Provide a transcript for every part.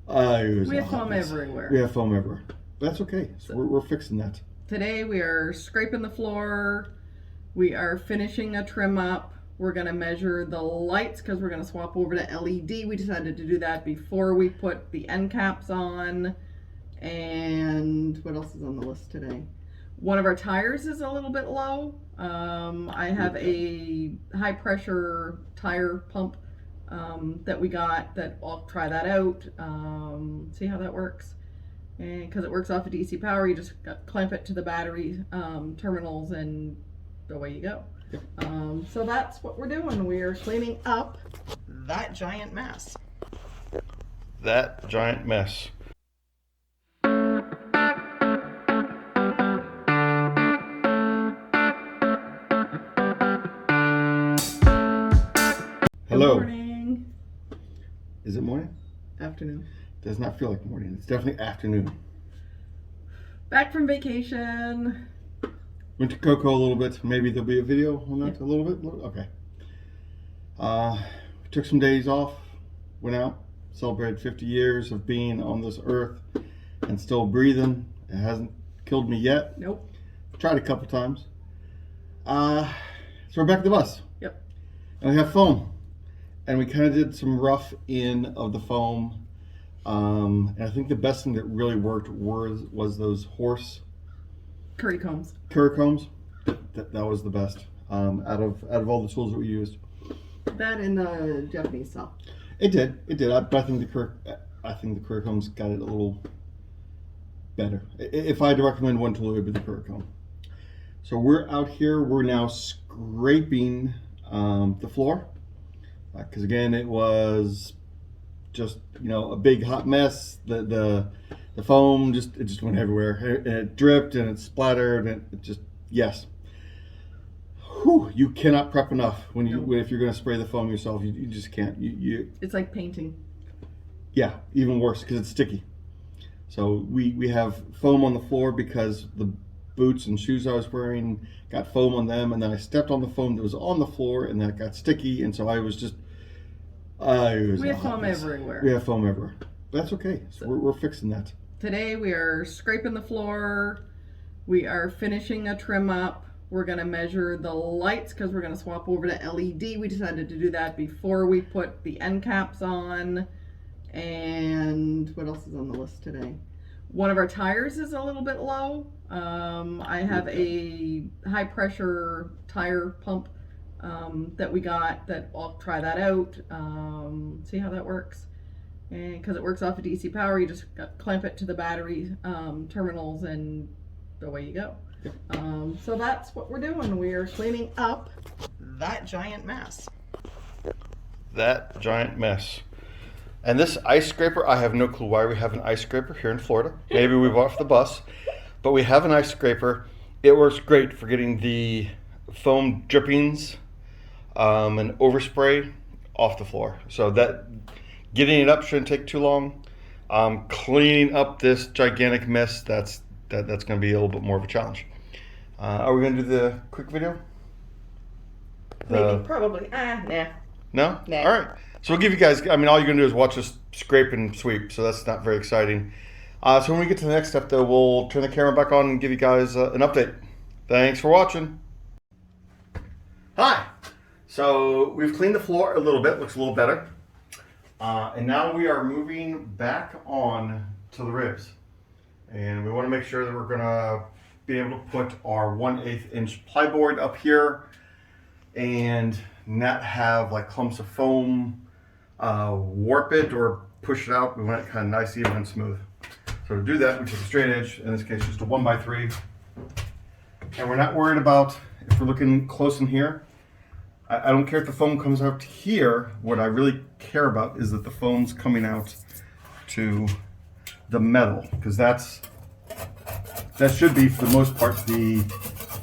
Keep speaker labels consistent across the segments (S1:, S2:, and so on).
S1: We have foam everywhere.
S2: We have foam everywhere. That's okay. So we're fixing that.
S1: Today we are scraping the floor. We are finishing a trim up. We're going to measure the lights because we're going to swap over to LED. We decided to do that before we put the end caps on. And what else is on the list today? One of our tires is a little bit low. I have a high pressure tire pump that we got that I'll try that out, see how that works. And because it works off of DC power, you just clamp it to the battery terminals and away you go.
S2: Yep.
S1: So that's what we're doing. We are cleaning up that giant mess.
S2: That giant mess. Hello.
S1: Good morning.
S2: Is it morning?
S1: Afternoon.
S2: Does not feel like morning. It's definitely afternoon.
S1: Back from vacation.
S2: Went to Coco a little bit. Maybe there'll be a video on that.
S1: Yeah.
S2: A little bit. Okay. Took some days off. Went out. Celebrated 50 years of being on this earth and still breathing. It hasn't killed me yet.
S1: Nope.
S2: Tried a couple times. So we're back at the bus.
S1: Yep.
S2: And we have foam. And we kind of did some rough in of the foam. And I think the best thing that really worked was those horse
S1: Curry combs.
S2: That was the best out of all the tools that we used.
S1: That and the Japanese saw.
S2: It did. But I think the curry combs got it a little better. If I had to recommend one tool, it would be the curry comb. So we're out here. We're now scraping the floor because again, it was just a big hot mess. The foam just went everywhere. It dripped and it splattered and it just yes. Whew, you cannot prep enough if you're going to spray the foam yourself. You just can't.
S1: It's like painting.
S2: Yeah, even worse because it's sticky. So we have foam on the floor because the boots and shoes I was wearing got foam on them, and then I stepped on the foam that was on the floor, and that got sticky, and so I was just.
S1: We have foam everywhere.
S2: We have foam everywhere. That's okay. So we're fixing that.
S1: Today we are scraping the floor. We are finishing a trim up. We're going to measure the lights because we're going to swap over to LED. We decided to do that before we put the end caps on. And what else is on the list today? One of our tires is a little bit low. I have a high pressure tire pump that we got that I'll try that out, see how that works. And because it works off of DC power, you just clamp it to the battery terminals and away you go.
S2: Yep.
S1: So that's what we're doing. We are cleaning up that giant mess.
S2: That giant mess. And this ice scraper, I have no clue why we have an ice scraper here in Florida. Maybe we bought it for the bus, but we have an ice scraper. It works great for getting the foam drippings and overspray off the floor. So that getting it up shouldn't take too long. Cleaning up this gigantic mess, that's going to be a little bit more of a challenge. Are we going to do the quick video?
S1: Maybe, probably. Nah.
S2: No?
S1: Nah.
S2: All right. So we'll give you guys, all you're going to do is watch us scrape and sweep, so that's not very exciting. So when we get to the next step, though, we'll turn the camera back on and give you guys an update. Thanks for watching. Hi. So we've cleaned the floor a little bit, looks a little better. And now we are moving back on to the ribs. And we want to make sure that we're going to be able to put our 1/8 inch plyboard up here and not have like clumps of foam warp it or push it out. We want it kind of nice, even and smooth. So to do that, we take a straight edge, in this case just a 1x3. And we're not worried about, if we're looking close in here, I don't care if the foam comes out here. What I really care about is that the foam's coming out to the metal, because that should be, for the most part, the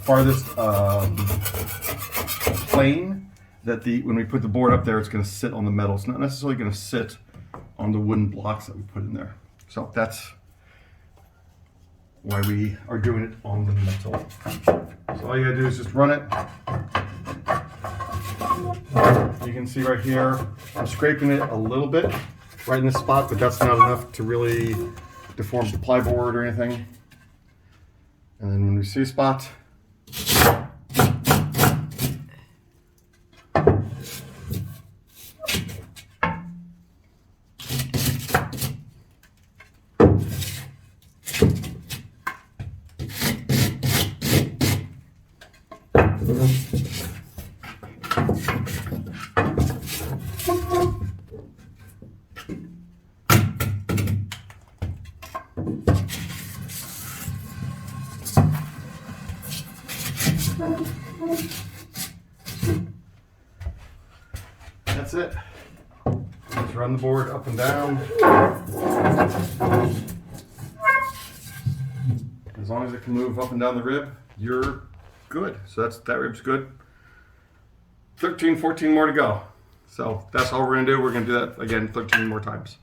S2: farthest plane that when we put the board up there, it's going to sit on the metal. It's not necessarily going to sit on the wooden blocks that we put in there. So that's why we are doing it on the metal. So all you gotta do is just run it. You can see right here, I'm scraping it a little bit right in this spot, but that's not enough to really deform the plyboard or anything. And then when we see a spot, that's it. Just run the board up and down. As long as it can move up and down the rib, you're good. So that rib's good. 13, 14 more to go. So that's all we're gonna do. We're gonna do that again 13 more times.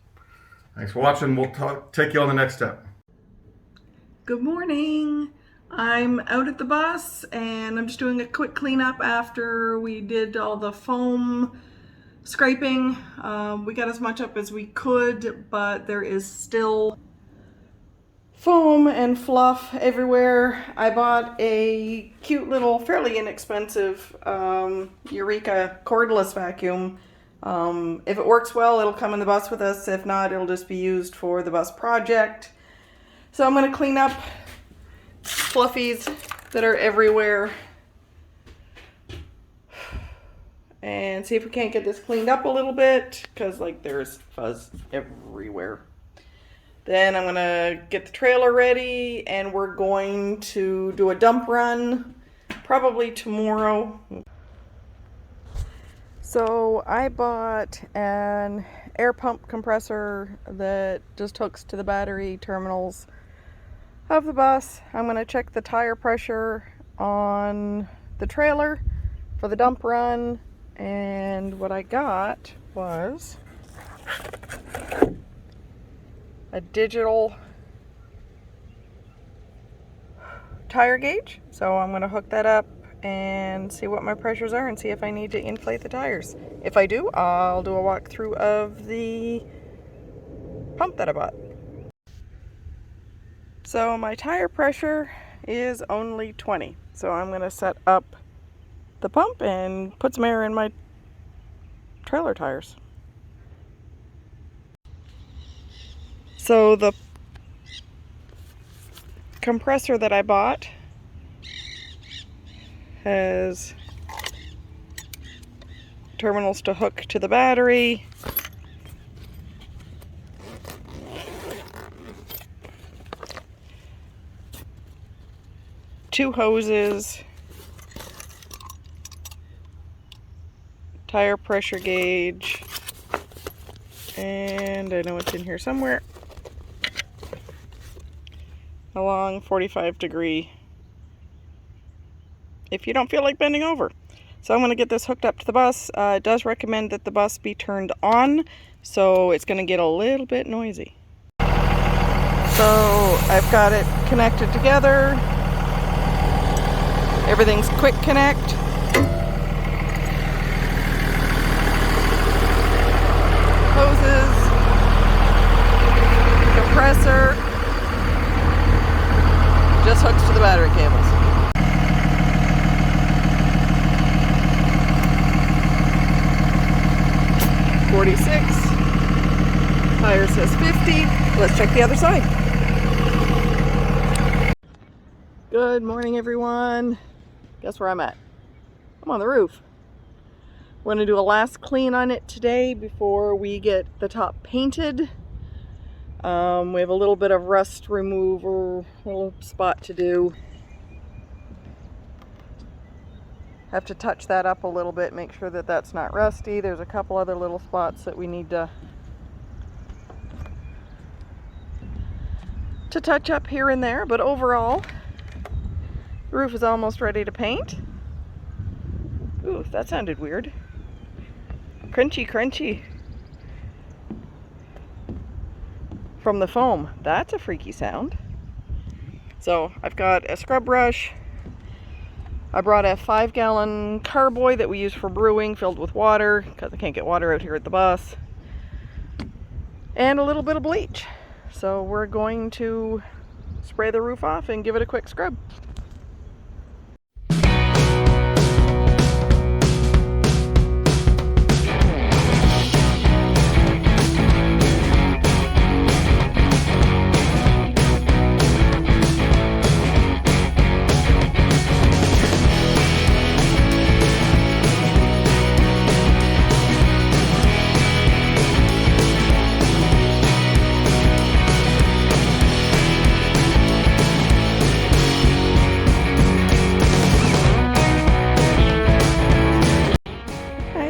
S2: Thanks for watching. We'll take you on the next step.
S1: Good morning. I'm out at the bus and I'm just doing a quick cleanup after we did all the foam scraping. We got as much up as we could, but there is still foam and fluff everywhere. I bought a cute little, fairly inexpensive Eureka cordless vacuum. If it works well, it'll come in the bus with us. If not, it'll just be used for the bus project. So I'm going to clean up fluffies that are everywhere and see if we can't get this cleaned up a little bit, because like there's fuzz everywhere. Then I'm gonna get the trailer ready and we're going to do a dump run probably tomorrow. So I bought an air pump compressor that just hooks to the battery terminals of the bus. I'm gonna check the tire pressure on the trailer for the dump run, and what I got was a digital tire gauge. So I'm gonna hook that up and see what my pressures are and see if I need to inflate the tires. If I do, I'll do a walkthrough of the pump that I bought. So my tire pressure is only 20. So I'm gonna set up the pump and put some air in my trailer tires. So the compressor that I bought has terminals to hook to the battery. Two hoses, tire pressure gauge, and I know it's in here somewhere, a long 45-degree if you don't feel like bending over. So I'm going to get this hooked up to the bus. It does recommend that the bus be turned on, so it's going to get a little bit noisy. So I've got it connected together. Everything's quick connect. Hoses, compressor, just hooks to the battery cables. $46. Tire says 50. Let's check the other side. Good morning, everyone. Guess where I'm at? I'm on the roof. We're going to do a last clean on it today before we get the top painted. We have a little bit of rust remover, little spot to do. Have to touch that up a little bit, make sure that that's not rusty. There's a couple other little spots that we need to touch up here and there, but overall, the roof is almost ready to paint. Ooh, that sounded weird. Crunchy, crunchy. From the foam. That's a freaky sound. So I've got a scrub brush. I brought a 5-gallon carboy that we use for brewing, filled with water, because I can't get water out here at the bus. and a little bit of bleach. So we're going to spray the roof off and give it a quick scrub.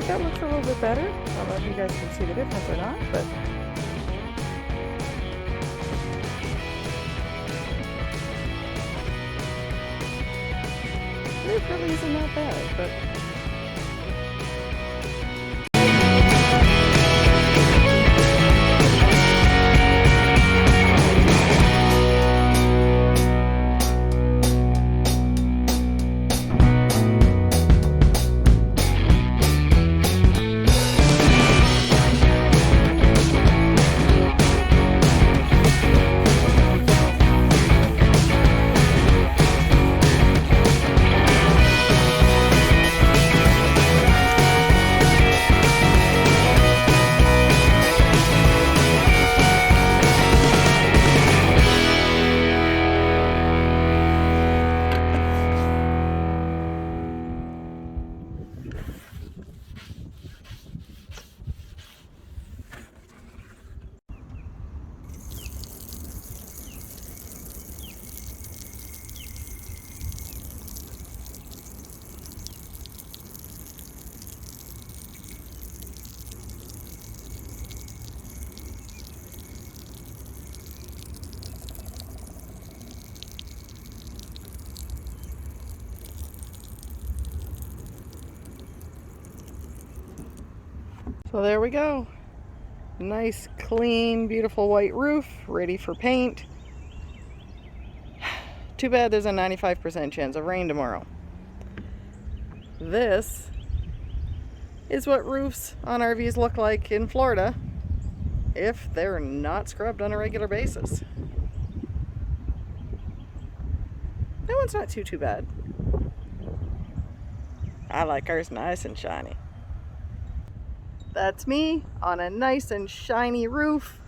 S1: That looks a little bit better. I don't know if you guys can see the difference or not, but it really isn't that bad. But so there we go. Nice, clean, beautiful white roof, ready for paint. Too bad there's a 95% chance of rain tomorrow. This is what roofs on RVs look like in Florida if they're not scrubbed on a regular basis. That one's not too bad. I like ours nice and shiny. That's me on a nice and shiny roof.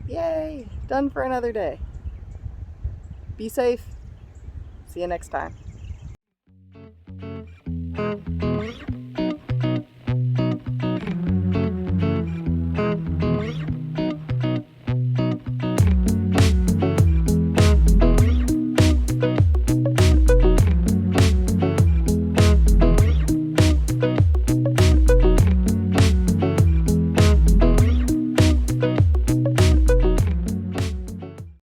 S1: Yay! Done for another day. Be safe. See you next time.